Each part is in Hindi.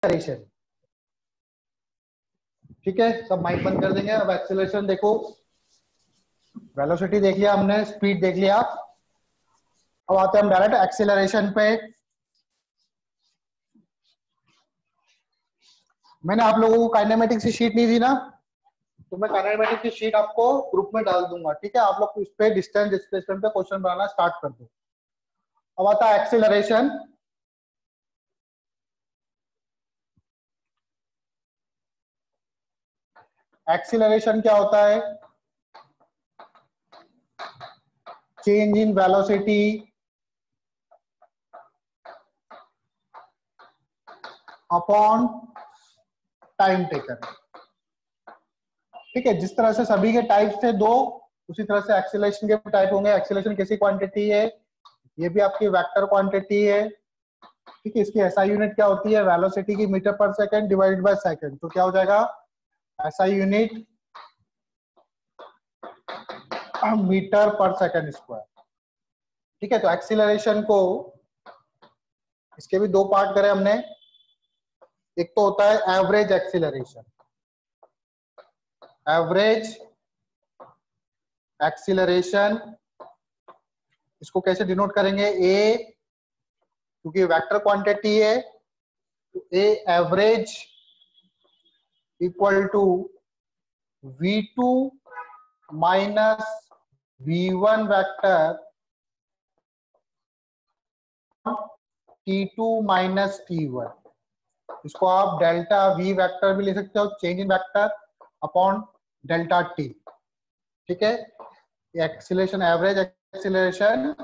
एक्सेलरेशन। ठीक है, सब माइक बंद कर देंगे। अब एक्सेलरेशन देखो, वेलोसिटी देख लिया हमने, स्पीड देख लिया, अब आते हैं हम डायरेक्ट एक्सेलरेशन पे। मैंने आप लोगों को काइनेमेटिक्स की शीट नहीं दी ना, तो मैं काइनेमेटिक्स की शीट आपको ग्रुप में डाल दूंगा। ठीक है, आप लोग इस पे डिस्टेंस डिस्प्लेसमेंट पे क्वेश्चन बनाना स्टार्ट कर दो। अब आता है एक्सेलरेशन। एक्सेलरेशन क्या होता है? Change in velocity upon time taken. ठीक है, जिस तरह से सभी के टाइप थे दो, उसी तरह से एक्सेलरेशन के टाइप होंगे। एक्सेलरेशन कैसी क्वांटिटी है? ये भी आपकी वेक्टर क्वांटिटी है। ठीक है, इसकी एसआई यूनिट क्या होती है? वेलोसिटी की मीटर पर सेकंड डिवाइडेड बाय सेकंड। तो क्या हो जाएगा? एसआई यूनिट मीटर पर सेकंड स्क्वायर। ठीक है, तो एक्सीलरेशन को, इसके भी दो पार्ट करे हमने। एक तो होता है एवरेज एक्सीलरेशन। एवरेज एक्सीलरेशन, इसको कैसे डिनोट करेंगे? ए, क्योंकि वेक्टर क्वांटिटी है, तो A average equal to V2 minus V1 vector T2 minus T1। इसको आप डेल्टा V वेक्टर भी ले सकते हो, change in vector upon delta T। ठीक है, acceleration, average acceleration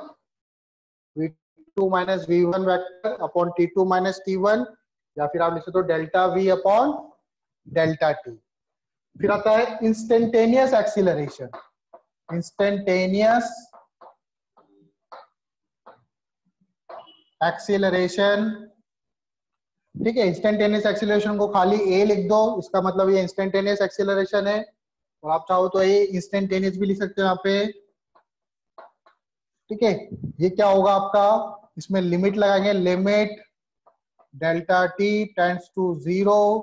V2 minus V1 vector upon T2 minus T1, या फिर आप लिख सकते हो delta V upon delta T। फिर आता है इंस्टेंटेनियस एक्सीलरेशन। Instantaneous acceleration. ठीक है, इंस्टेंटेनियस एक्सीलरेशन को खाली ए लिख दो, इसका मतलब ये इंस्टेंटेनियस एक्सीलरेशन है। और आप चाहो तो ये इंस्टेंटेनियस भी लिख सकते हो यहाँ पे। ठीक है, ये क्या होगा आपका? इसमें लिमिट लगाएंगे, limit delta T tends to 0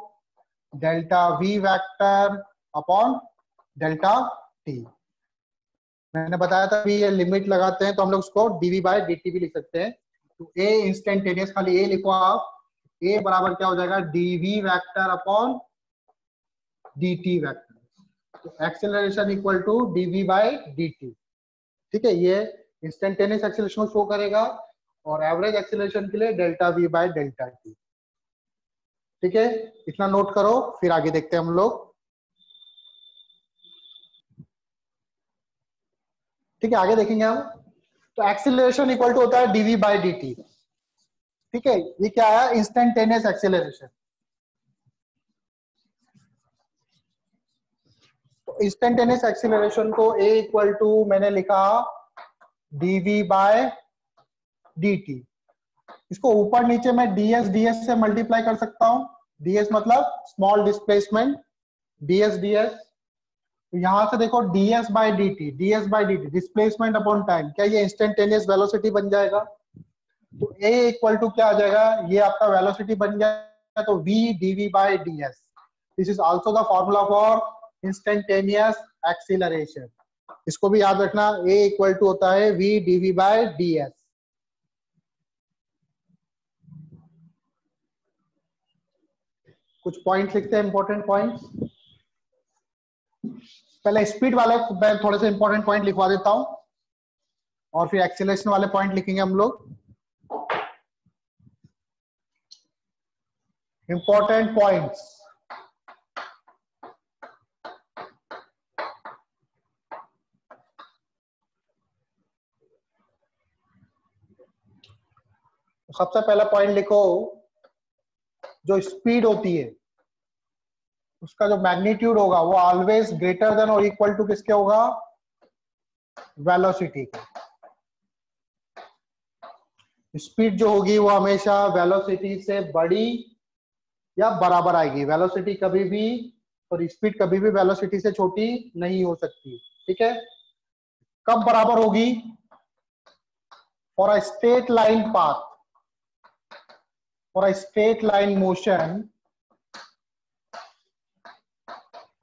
delta V vector upon delta T. मैंने बताया था ये लिमिट लगाते हैं तो हम लोग उसको dv बाय dt भी लिख सकते हैं। तो ए इंस्टेंटेनियस, खाली ए लिखो आप, ए बराबर क्या हो जाएगा? dv vector upon dt vector. तो acceleration equal to dv by dt। ठीक है, ये इंस्टेंटेनियस एक्सेलरेशन को शो करेगा, और एवरेज एक्सेलरेशन के लिए delta v by delta T. ठीक है, इतना नोट करो, फिर आगे देखते हैं हम लोग। ठीक है, आगे देखेंगे हम। तो एक्सेलरेशन इक्वल टू होता है dv बाय dt। ठीक है, ये क्या है? Instantaneous acceleration. तो इंस्टेंटेनियस एक्सेलरेशन को a इक्वल टू मैंने लिखा dv बाय dt। इसको ऊपर नीचे मैं ds से मल्टीप्लाई कर सकता हूं। ds मतलब स्मॉल डिस्प्लेसमेंट, ds। तो यहां से देखो ds by dt displacement upon time, क्या ये इंस्टेंटेनियस वेलोसिटी बन जाएगा? तो a इक्वल टू क्या आ जाएगा? ये आपका वेलोसिटी बन गया, तो v dv by ds। This is also the formula for instantaneous acceleration. इसको भी याद रखना, a इक्वल टू होता है v dv बाय ds। कुछ पॉइंट लिखते हैं, इंपॉर्टेंट पॉइंट्स। पहले स्पीड वाले मैं थोड़े से इंपॉर्टेंट पॉइंट लिखवा देता हूं, और फिर एक्सीलरेशन वाले पॉइंट लिखेंगे हम लोग। Important points. सबसे पहला पॉइंट लिखो, जो स्पीड होती है उसका जो मैग्नीट्यूड होगा वो ऑलवेज ग्रेटर देन और इक्वल टू किसके होगा? वेलोसिटी के। स्पीड जो होगी वो हमेशा वेलोसिटी से बड़ी या बराबर आएगी। वेलोसिटी कभी भी, और स्पीड कभी भी वेलोसिटी से छोटी नहीं हो सकती। ठीक है, कब बराबर होगी? For a straight line path. for a straight line motion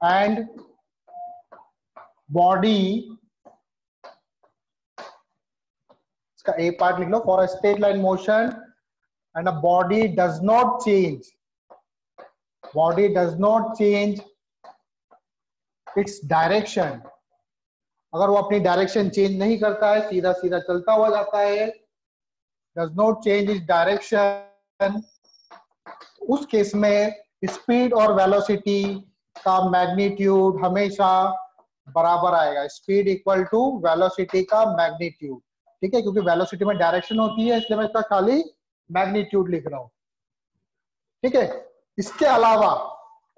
and body, इसका ए पार्ट लिख लो, for a straight line motion and a body does not change its direction, अगर वो अपनी डायरेक्शन चेंज नहीं करता है, सीधा सीधा चलता हुआ जाता है, does not change its direction, उस केस में स्पीड और वेलोसिटी का मैग्नीट्यूड हमेशा बराबर आएगा, स्पीड इक्वल टू वेलोसिटी का मैग्नीट्यूड। ठीक है, क्योंकि वेलोसिटी में डायरेक्शन होती है इसलिए मैं इसका खाली मैग्नीट्यूड लिख रहा हूं। ठीक है, इसके अलावा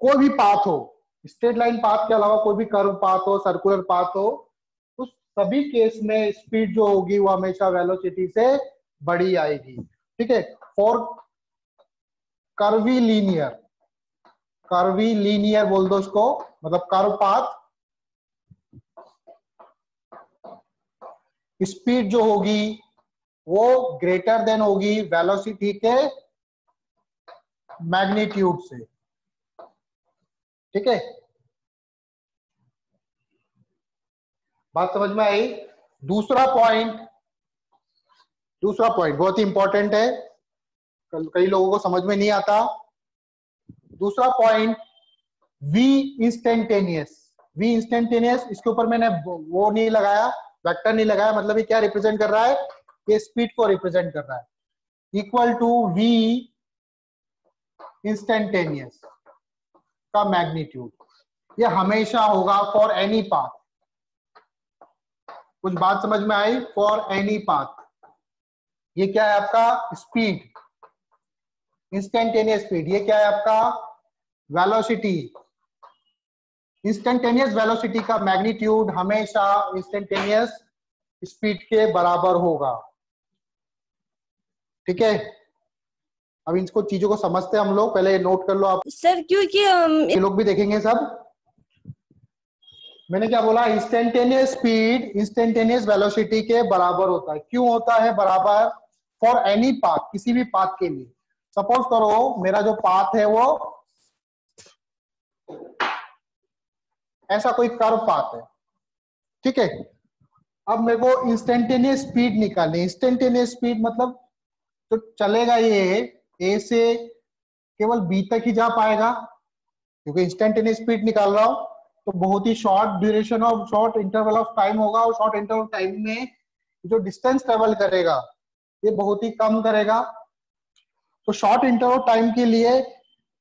कोई भी पाथ हो, स्ट्रेट लाइन पाथ के अलावा कोई भी कर्व पाथ हो, सर्कुलर पाथ हो, उस सभी केस में स्पीड जो होगी वो हमेशा वेलोसिटी से बड़ी आएगी। ठीक है, फॉर कर्वी लीनियर बोल दो उसको, मतलब कर्व पाथ, स्पीड जो होगी वो ग्रेटर देन होगी वेलोसिटी के मैग्नीट्यूड से। ठीक है, बात समझ में आई? दूसरा पॉइंट बहुत ही इंपॉर्टेंट है, कई लोगों को समझ में नहीं आता। दूसरा पॉइंट V इंस्टेंटेनियस, इसके ऊपर मैंने वो नहीं लगाया, वेक्टर नहीं लगाया, मतलब ये क्या रिप्रेजेंट कर रहा है? ये स्पीड को रिप्रेजेंट कर रहा है, इक्वल टू V इंस्टेंटेनियस का मैग्नीट्यूड। ये हमेशा होगा फॉर एनी पाथ। कुछ बात समझ में आई? फॉर एनी पाथ, ये क्या है आपका? Speed, instantaneous speed. ये क्या है आपका? वेलोसिटी। इंस्टेंटेनियस वेलोसिटी का मैग्नीट्यूड हमेशा इंस्टेंटेनियस स्पीड के बराबर होगा। ठीक है, अब इनको चीजों को समझते हैं हम लोग, पहले नोट कर लो आप सर, क्योंकि ये लोग भी देखेंगे सब। मैंने क्या बोला? इंस्टेंटेनियस स्पीड इंस्टेंटेनियस वेलोसिटी के बराबर होता है। क्यों होता है बराबर? फॉर एनी पाथ, किसी भी पाथ के लिए। सपोज करो मेरा जो पाथ है वो ऐसा कोई कर्व पाथ है। ठीक है, अब मेरे को इंस्टेंटेनियस स्पीड निकालनी। इंस्टेंटेनियस स्पीड मतलब तो चलेगा ये ए से केवल बी तक ही जा पाएगा, क्योंकि इंस्टेंटेनियस स्पीड निकाल रहा हूं, तो बहुत ही short duration of short interval of time होगा, और शॉर्ट इंटरवल ऑफ टाइम में जो डिस्टेंस ट्रेवल करेगा ये बहुत ही कम करेगा। तो शॉर्ट इंटरवल टाइम के लिए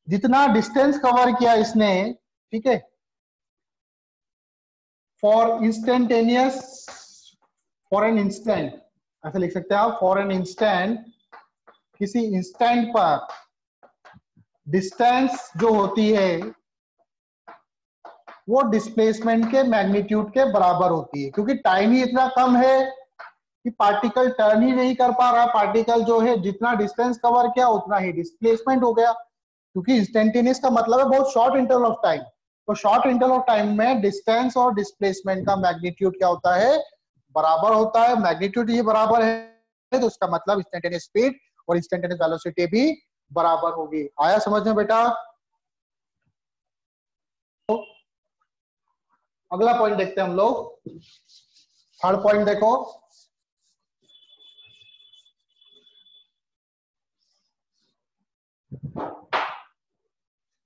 जितना डिस्टेंस कवर किया इसने, ठीक है, for instantaneous, for an instant, ऐसे लिख सकते हैं आप, फॉर एन इंस्टेंट, किसी इंस्टेंट पर डिस्टेंस जो होती है वो डिस्प्लेसमेंट के मैग्नीट्यूड के बराबर होती है। क्योंकि टाइम ही इतना कम है कि पार्टिकल टर्न ही नहीं कर पा रहा, पार्टिकल जो है जितना डिस्टेंस कवर किया उतना ही डिस्प्लेसमेंट हो गया। क्योंकि इंस्टेंटेनियस का मतलब है बहुत शॉर्ट इंटरवल ऑफ टाइम, तो शॉर्ट इंटरवल ऑफ टाइम में डिस्टेंस और डिस्प्लेसमेंट का मैग्नीट्यूड क्या होता है? बराबर होता है। मैग्नीट्यूड ये बराबर है तो उसका मतलब इंस्टेंटेनियस स्पीड और इंस्टेंटेनियस वेलोसिटी भी बराबर होगी। आया समझ में बेटा? तो अगला पॉइंट देखते हैं हम लोग। थर्ड पॉइंट देखो,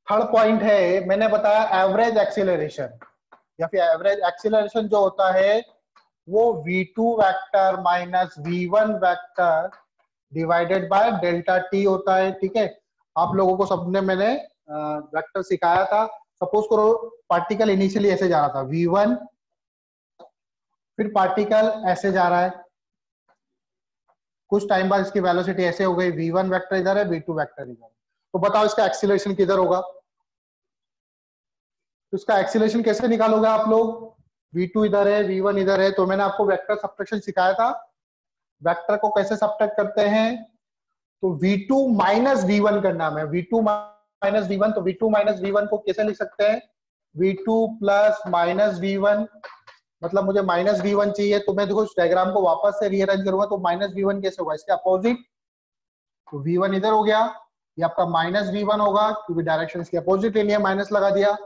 थर्ड पॉइंट है, मैंने बताया एवरेज एक्सीलरेशन, या फिर एवरेज एक्सीलरेशन जो होता है वो v2 vector minus v1 vector divided by delta T होता है। ठीक है, आप लोगों को सबने मैंने वेक्टर सिखाया था। सपोज करो पार्टिकल इनिशियली ऐसे जा रहा था v1, फिर पार्टिकल ऐसे जा रहा है, कुछ टाइम बाद इसकी वेलोसिटी ऐसे हो गई, v1 वेक्टर इधर है, v2 वेक्टर इधर है, तो बताओ इसका एक्सीलरेशन किधर होगा? तो इसका एक्सीलरेशन कैसे निकालोगे आप लोग? v2 इधर है, v1 इधर है, तो मैंने आपको वेक्टर सब्ट्रैक्शन सिखाया था। वेक्टर को कैसे सब्ट्रैक्ट करते हैं? तो v2 माइनस v1 करना है, v2 माइनस v1, तो v2 माइनस v1 को कैसे लिख सकते हैं? v2 प्लस माइनस v1, मतलब मुझे माइनस v1 चाहिए, तो मैं देखो इस डायग्राम को वापस से रीअरेंज करूंगा तो माइनस v1 कैसे होगा? इसके अपोजिट, तो v1 इधर हो गया, ये आपका -v1 होगा क्योंकि डायरेक्शन इसकी अपोजिट लेनी है, माइनस लगा दिया।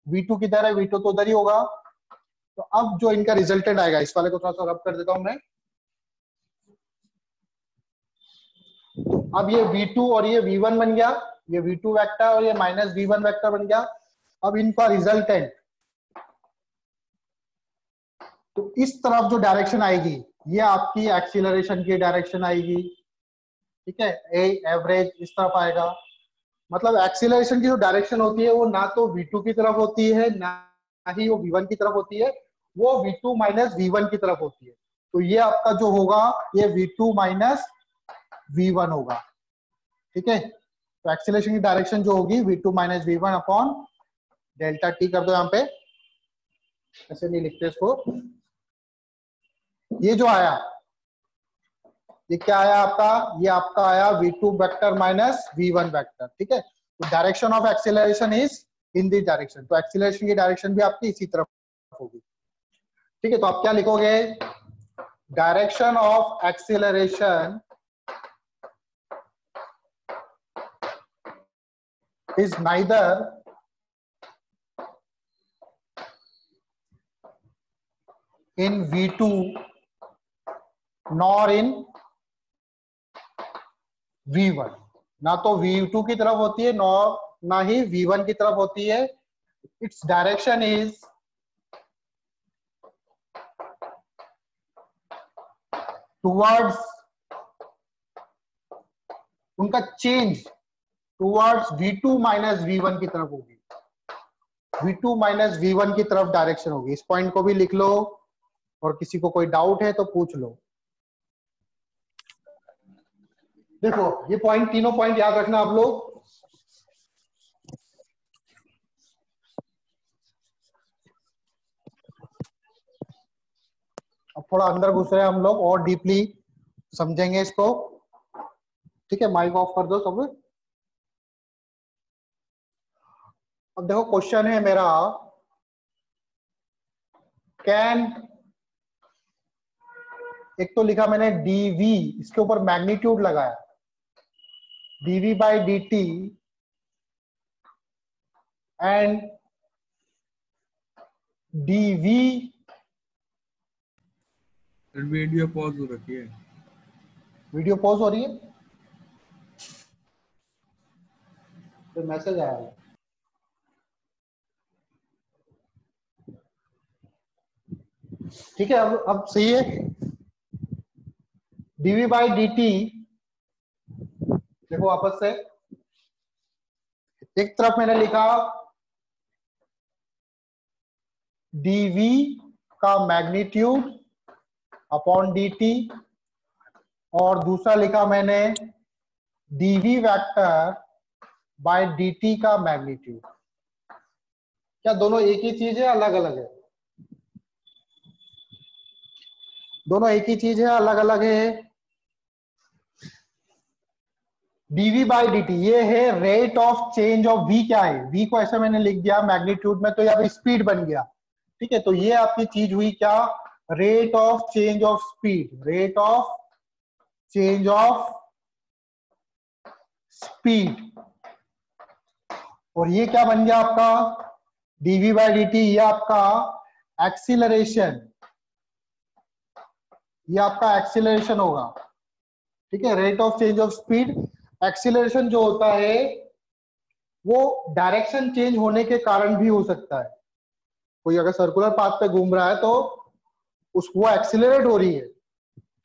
v2 किधर है, v2 तो उधर ही होगा। तो अब जो इनका रिजल्टेंट आएगा, इस वाले को थोड़ा सा रब कर देता हूं मैं। तो अब ये v2 और ये v1 बन गया, ये v2 वेक्टर और ये -v1 वेक्टर बन गया। अब इनका रिजल्टेंट, तो इस तरफ जो डायरेक्शन आएगी ये आपकी एक्सीलरेशन की डायरेक्शन आएगी, ठीक है। एवरेज इस तरफ आएगा, मतलब एक्सीलरेशन की जो डायरेक्शन होती है वो ना तो v2 की तरफ होती है ना ही वो v1 की तरफ होती है, वो v2 - v1 की तरफ होती है। तो ये आपका जो होगा ये v2 - v1 होगा, ठीक है। तो एक्सीलरेशन की डायरेक्शन जो होगी v2 - v1 upon delta T कर दो यहाँ पे, ऐसे नहीं लिखते इसको। ये जो आया ये क्या आया आपका, ये आपका आया v2 वेक्टर -v1 वेक्टर, ठीक है। तो direction of acceleration is in this direction, तो एक्सीलरेशन की डायरेक्शन भी आपकी इसी तरफ होगी, ठीक है। तो आप क्या लिखोगे, direction of acceleration is neither in v2 nor in v1, ना तो v2 की तरफ होती है ना ही v1 की तरफ होती है। इट्स डायरेक्शन इज टुवर्ड्स, उनका चेंज टुवर्ड्स v2 - v1 की तरफ होगी, v2 - v1 की तरफ डायरेक्शन होगी। इस पॉइंट को भी लिख लो और किसी को कोई डाउट है तो पूछ लो। देखो ये पॉइंट, तीनों पॉइंट याद रखना आप लोग। अब थोड़ा अंदर घुस रहे हैं हम लोग और डीपली समझेंगे इसको, ठीक है। माइक ऑफ कर दो सब। अब देखो क्वेश्चन है मेरा, कैन, एक तो लिखा मैंने dv, इसके ऊपर मैग्नीट्यूड लगाया, dv/dt and dv। Video pause हो रखी है, वीडियो पॉज हो रही है, तो मैसेज आया है। ठीक है, अब सही है। dv/dt, देखो वापस से, एक तरफ मैंने लिखा dv का मैग्नीट्यूड अपॉन dt, और दूसरा लिखा मैंने dv वेक्टर बाय dt का मैग्नीट्यूड। क्या दोनों एक ही चीज है, अलग अलग है? दोनों एक ही चीज है, अलग अलग है? dv/dt ये है rate of change of v। क्या है v को ऐसे मैंने लिख दिया मैग्नीट्यूड में, तो यहाँ पे स्पीड बन गया, ठीक है। तो ये आपकी चीज हुई क्या, rate of change of speed, rate of change of speed. और ये क्या बन गया आपका dv/dt, ये आपका एक्सीलरेशन, ये आपका एक्सीलरेशन होगा, ठीक है। Rate of change of speed, acceleration जो होता है वो डायरेक्शन चेंज होने के कारण भी हो सकता है। कोई अगर सर्कुलर पाथ पे घूम रहा है तो वो एक्सीलरेट हो रही है,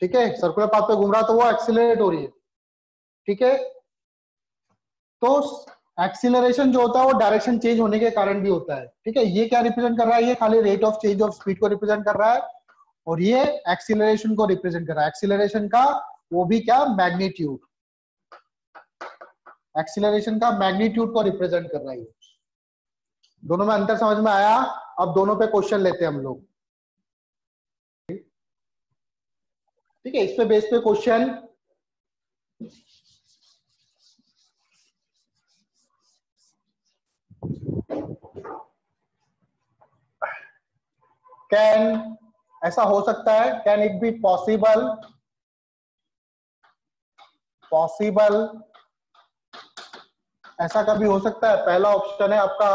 ठीक है। सर्कुलर पाथ पे घूम रहा है तो वो एक्सीलरेट हो रही है, ठीक है। तो एक्सीलरेशन जो होता है वो डायरेक्शन चेंज होने के कारण भी होता है, ठीक है। ये क्या रिप्रेजेंट कर रहा है, ये खाली rate of change of speed को रिप्रेजेंट कर रहा है, और ये एक्सीलरेशन को रिप्रेजेंट कर रहा है। एक्सीलरेशन का वो भी क्या, मैग्नीट्यूड, एक्सीलरेशन का मैग्नीट्यूड को रिप्रेजेंट कर रहा है। दोनों में अंतर समझ में आया? अब दोनों पे क्वेश्चन लेते हैं हम लोग, ठीक है। इस पे बेस पे क्वेश्चन, कैन, ऐसा हो सकता है, कैन इट बी पॉसिबल ऐसा कभी हो सकता है? पहला ऑप्शन है आपका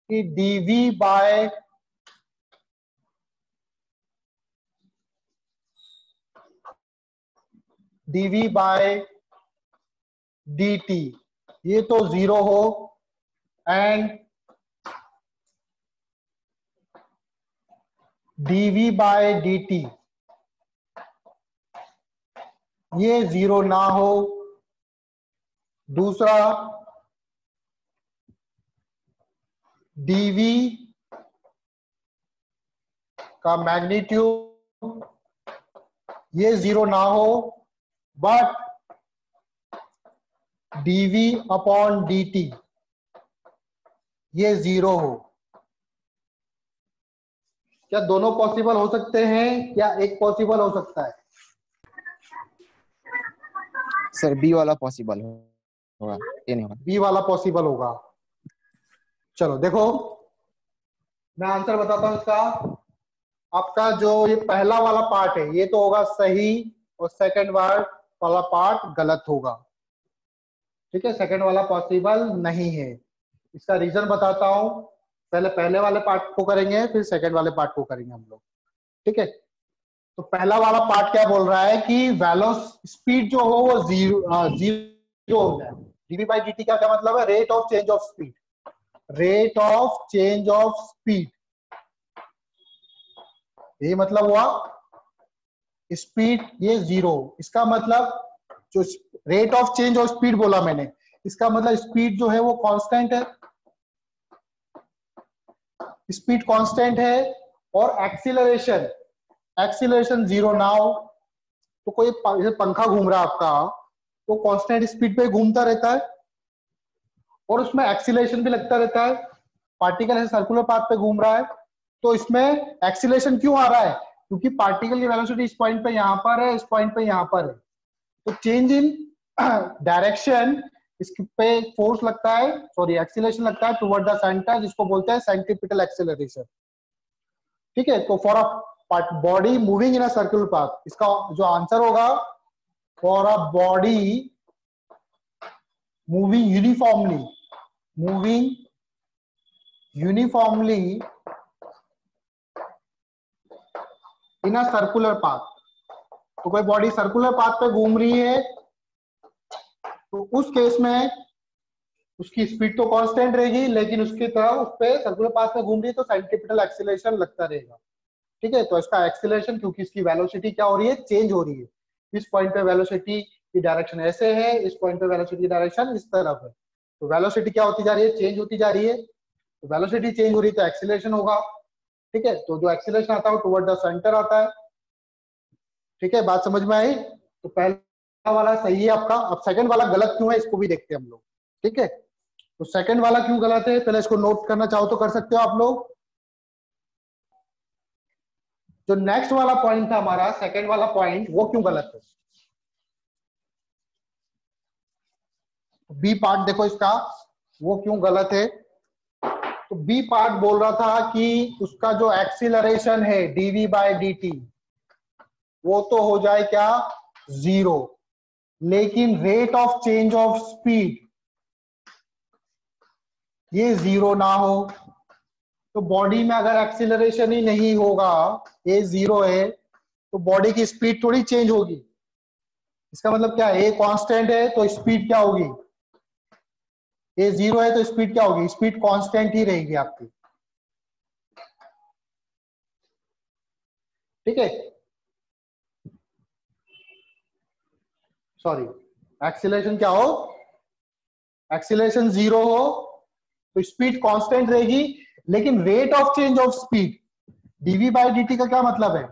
कि डीवी बाय dt, ये तो 0 हो, एंड dv बाय dt ये 0 ना हो। दूसरा, dv का मैग्नीट्यूड ये 0 ना हो, बट dv अपॉन dt ये 0 हो। क्या दोनों पॉसिबल हो सकते हैं, या एक पॉसिबल हो सकता है? सर बी वाला पॉसिबल होगा, ये नहीं होगा। बी वाला पॉसिबल होगा। चलो देखो, मैं आंसर बताता हूं इसका। आपका जो ये पहला वाला पार्ट है ये तो होगा सही, और सेकंड वाला पार्ट गलत होगा। ठीक है, सेकंड वाला पॉसिबल नहीं है। इसका रीजन बताता हूं। पहले वाले पार्ट को करेंगे, फिर सेकंड वाले पार्ट को करेंगे हम लोग। ठीक है, तो पहला वाला पार्ट क्या बोल रहा है कि वेलोस स्पीड जो हो वो जीरो हो जाए। डीवी बाई डी टी का क्या मतलब है? Rate of change of speed. Rate of change of speed, यही मतलब हुआ। स्पीड ये 0, इसका मतलब जो rate of change of speed बोला मैंने, इसका मतलब स्पीड जो है वो कांस्टेंट है। स्पीड कांस्टेंट है, और एक्सीलरेशन 0 ना हो। तो कोई पंखा घूम रहा है आपका, तो कांस्टेंट स्पीड पे घूमता रहता है, और उसमें एक्सीलरेशन भी लगता रहता है। पार्टिकल ऐसे सर्कुलर पाथ पे घूम रहा है, तो इसमें एक्सीलरेशन क्यों आ रहा है? क्योंकि पार्टिकल की वेलोसिटी इस पॉइंट पे यहां पर है, इस पॉइंट पे यहां पर है। तो चेंज इन डायरेक्शन, इस पे फोर्स लगता है, सॉरी एक्सीलरेशन लगता है टुवर्ड द सेंटर, जिसको बोलते हैं सेंट्रीपिटल एक्सीलरेशन। ठीक है, तो for a body moving in a circular path, इसका जो आंसर होगा, for a body moving uniformly in a circular path. तो कोई बॉडी सर्कुलर पाथ पे घूम रही है, तो उस केस में उसकी स्पीड तो कांस्टेंट रहेगी, लेकिन उसकी तरह उस पे सर्कुलर पाथ में घूम रही है, तो सेंट्रीपिटल एक्सीलरेशन लगता रहेगा। ठीक है, तो इसका एक्सीलरेशन, क्योंकि इसकी वेलोसिटी क्या हो रही है? चेंज हो रही है। इस पॉइंट पे वेलोसिटी की डायरेक्शन ऐसे है, इस पॉइंट पे वेलोसिटी की डायरेक्शन इस तरफ है। तो वेलोसिटी क्या होती जा रही है? चेंज होती जा रही है। तो वेलोसिटी चेंज हो रही है तो एक्सीलरेशन होगा। ठीक है, तो जो एक्सीलरेशन आता है वो टुवर्ड द सेंटर आता है। ठीक है, बात समझ में आई? तो पहला वाला सही है आपका। अब सेकंड वाला गलत क्यों है, इसको भी देखते हैं हम लोग। ठीक है, तो सेकंड वाला क्यों गलत है, पहले इसको नोट करना चाहो तो कर सकते हो आप लोग। जो नेक्स्ट वाला पॉइंट था हमारा, सेकंड वाला पॉइंट, वो क्यों गलत है? बी पार्ट देखो इसका, वो क्यों गलत है। तो बी पार्ट बोल रहा था कि उसका जो एक्सीलरेशन है डीवी बाय dt वो तो हो जाए क्या? 0, लेकिन rate of change of speed ये 0 ना हो। तो बॉडी में अगर एक्सीलरेशन ही नहीं होगा, ये 0 है, तो बॉडी की स्पीड थोड़ी चेंज होगी। इसका मतलब क्या है? ए कांस्टेंट है तो स्पीड क्या होगी? ए 0 है तो स्पीड क्या होगी? स्पीड कांस्टेंट ही रहेगी आपकी। ठीक है, सॉरी, एक्सीलरेशन क्या हो? एक्सीलरेशन 0 हो तो स्पीड कांस्टेंट रहेगी, लेकिन rate of change of speed, dv by dt का क्या मतलब है?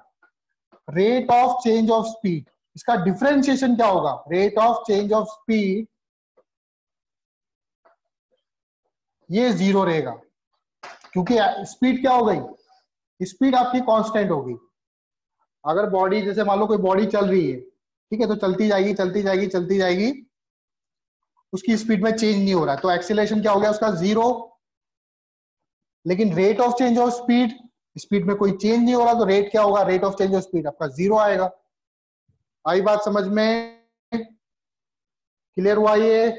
Rate of change of speed. इसका डिफरेंशिएशन क्या होगा? Rate of change of speed ये 0 रहेगा, क्योंकि स्पीड क्या हो गई? स्पीड आपकी कांस्टेंट होगी। अगर बॉडी, जैसे मान लो कोई बॉडी चल रही है, ठीक है, तो चलती जाएगी चलती जाएगी चलती जाएगी, उसकी स्पीड में चेंज नहीं हो रहा है, तो एक्सीलरेशन क्या हो गया उसका? 0। लेकिन rate of change of speed, speed में कोई चेंज नहीं हो रहा, तो रेट क्या होगा? Rate of change of speed आपका 0 आएगा। आई बात समझ में? क्लियर हुआ ये?